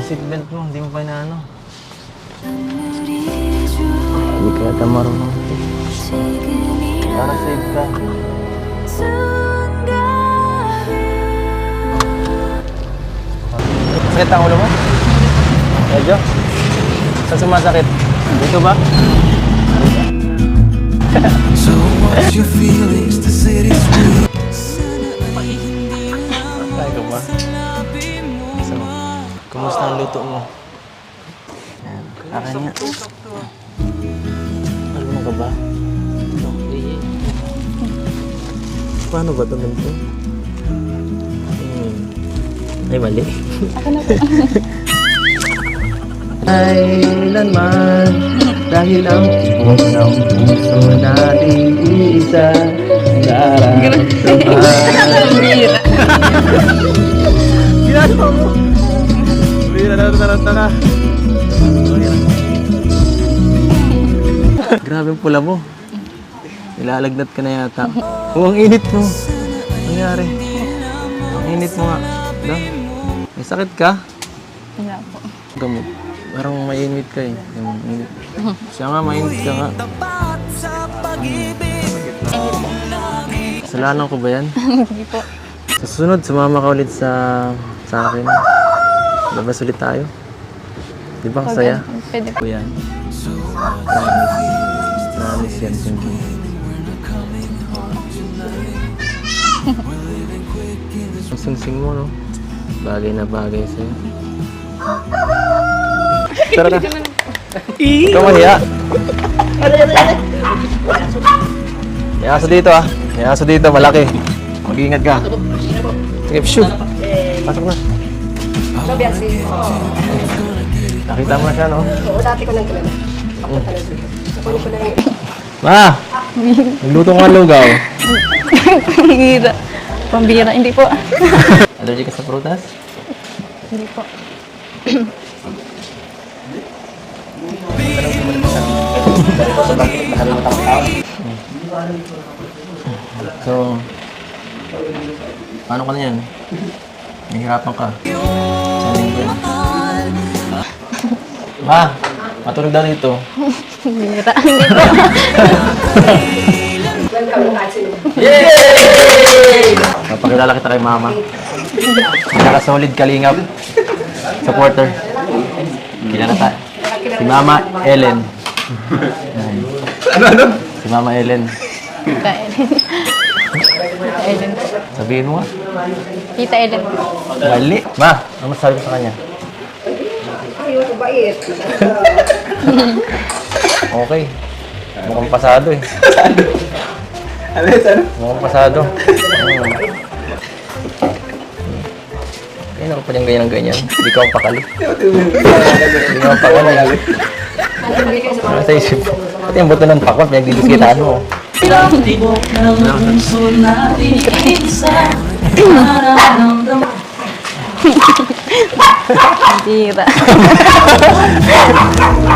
seatbelt mo, hindi mo pa inaano. Hindi ka yata marunong. Para safe ka. Sakit ang ulo mo? Medyo? Saan sumasakit? Dito ba? So what's your feelings to say this way? Kaya ka ba? So, kumusta ang luto mo? Yan. Akin nga. Ano mo ka ba? Paano ba ito ganito? Ay, mali. Ako na po. Kailanman, dahil ang unang puso nating isa, nararamdaman. Ginagawa mo! Bira na taranta ka. Grabe ang pula mo. Nilalagnat ka na yata. Oh, ang init mo. Ano nangyari? Ang init mo nga. Da? May sakit ka? Wala po. Gamot. Parang mainit ka eh. Yung init. Siya nga, mainit ka nga. Kasalanan ko ba yan? Hindi po. Sa susunod, sumama ka ulit sa akin. Labas ulit tayo. Di ba ang saya? Pwede po. Po yan. Promise. Promise yan. Hindi. Ang sing-sing mo, no? Bagay na bagay sa'yo. Tara na. Ikaw mahiya. May aso dito ah. May aso dito, malaki. Mag-iingat ka. Sige, shoot. Pasok na. Nakita mo na siya, no? Oo, dati ko nang kilala. Ako talaga. Ako ko na yun. Ma! Nagluto ka ng lugaw. Pambira. Pambira. Hindi po. Allergic ka sa prutas? Hindi po. So, paano ka na yan? Nahihirapan ka. Ma! Matulog daw dito. Pambira. Hindi po. Welcome mo kasi. Yay! Napakilala kita kay Mama. Naka-solid kalingap. Supporter. Kilala ta. Si Mama Ellen. Ano? Si Mama Ellen. Tita Ellen. Tita Ellen po. Sabihin mo nga. Tita Ellen po. Mali. Ma, ano masasabi ko sa kanya? Ayun, bait. Okay. Mukhang pasado eh. Ano yun, ano? Mukhang pasado. Kaya ako pa niyang ganyan-ganyan. Hindi ka ang pakali. Hindi ka ang pakali. Ano sa isip? Pati yung buto ng pakot, pinagdidiskitaan mo. Pambira.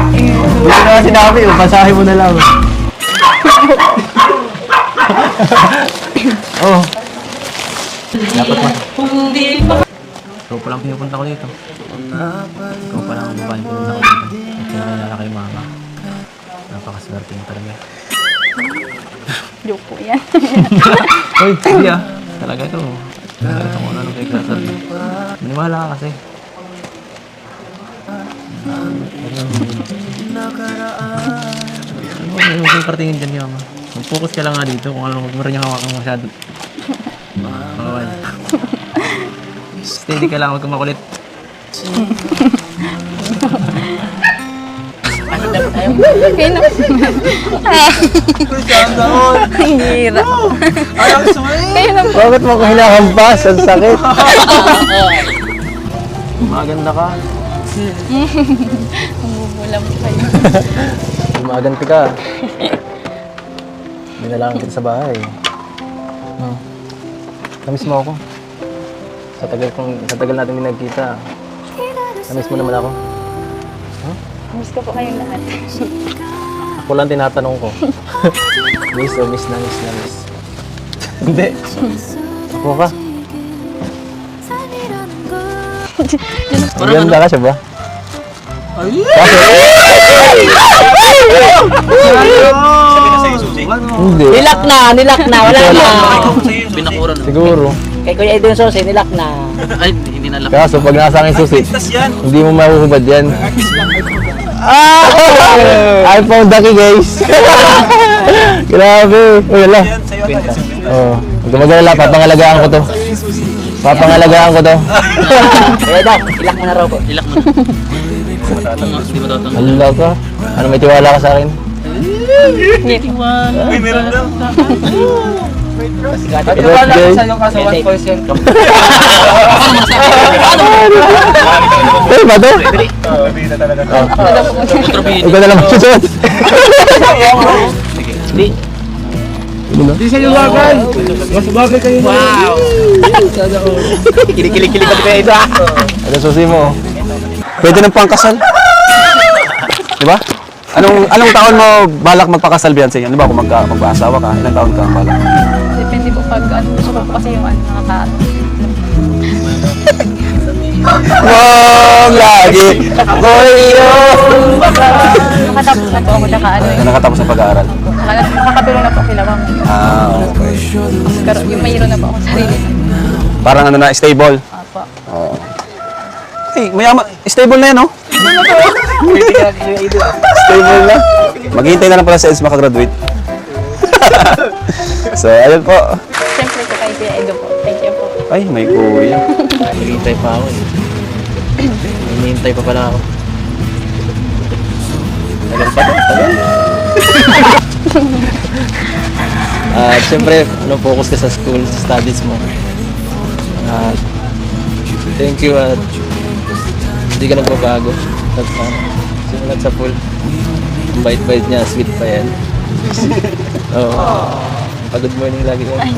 Hindi ko na sinabi, basahin mo na lang. Oh. Dapat mo. Ikaw pa lang pinupunta ko dito. Ikaw pa lang ang babae pinupunta ko dito. At kinakilala kay Mama. Napakaswerte mo talaga. Joke po yan. Uy, hindi ah. Talaga ito. Talaga ito kung ano kay Klasad. Maniwala ka kasi. Ano mo yung partingin dyan, Mama? Mag-focus ka lang nga dito kung ano meron niyang hawakan masyado. Bawal. Steady ka lang, huwag kang makulit. Okay na. Pambira. Kayo na po. Bakit mo ako hinahampas? Ang sakit. Maganda ka. Bubula mo kayo. Gumaganti ka. Binalangan kita sa bahay. Namiss mo ako. Sa tagal natin hindi nagkita. Namiss mo naman ako. Miss ko po kayong lahat. Ako lang tinatanong ko. Miss o miss na miss na miss. Hindi. Ako ka. Diyan na Maganda ka siya ba? Hindi. Nilak na, wala na. Pinakuran. Siguro. Kay Kuya Edo yung susi, nilak na. Ay, hindi na lang. Kaso pag nasa akin susi, hindi mo mahuhubad yan. I found Ducky, guys. Grabe. Uy, wala. Oh, huwag ka mag-alala, papangalagaan ko to. Papangalagaan ko to. Kuya Edo, ilak mo na raw po. Ilak mo na. Hindi mo tatang. Hala ka. Ano, may tiwala ka sa akin? Uy, meron daw. Congrats, guys. Sa yung kaso 1%. Ay, ba to? Hindi na talaga. Ikaw na lang magsusunod. Hindi sa'yo bagay. Mas bagay kayo. Wow! Kilig-kilig ka Kuya Edo ah. Ano susi mo? Pwede ng pangkasal. Diba? Anong taon mo balak magpakasal, Beyonce? Ano ba kung mag-aasawa ka? Ilang taon ka balak? Depende po pag ano, gusto ko po kasi yung ano, nakaka-ano. Wow, lagi ako yung Nakatapos na po ako tsaka ano yung nakatapos ng pag-aaral. nakakatulong na po sila ma'am. Okay. Pero yung mayroon na po ako sarili. Parang ano na, stable. Apo. Oo. Hey, mayaman. Stable na yan, no? Stable na. Maghihintay na lang pala sa EDS makagraduate. So, ayun po. Siyempre po kay Kuya Edo po. Thank you po. Ay, may kuya. Naghihintay pa ako eh. Hinihintay pa pala ako. Tagal pa to, tagal. Siyempre, focus ka sa school, sa studies mo. Thank you at hindi ka nagbabago. Simulat sa pool. Ang bait-bait niya, sweet pa yan. Oo. Good morning lagi yan.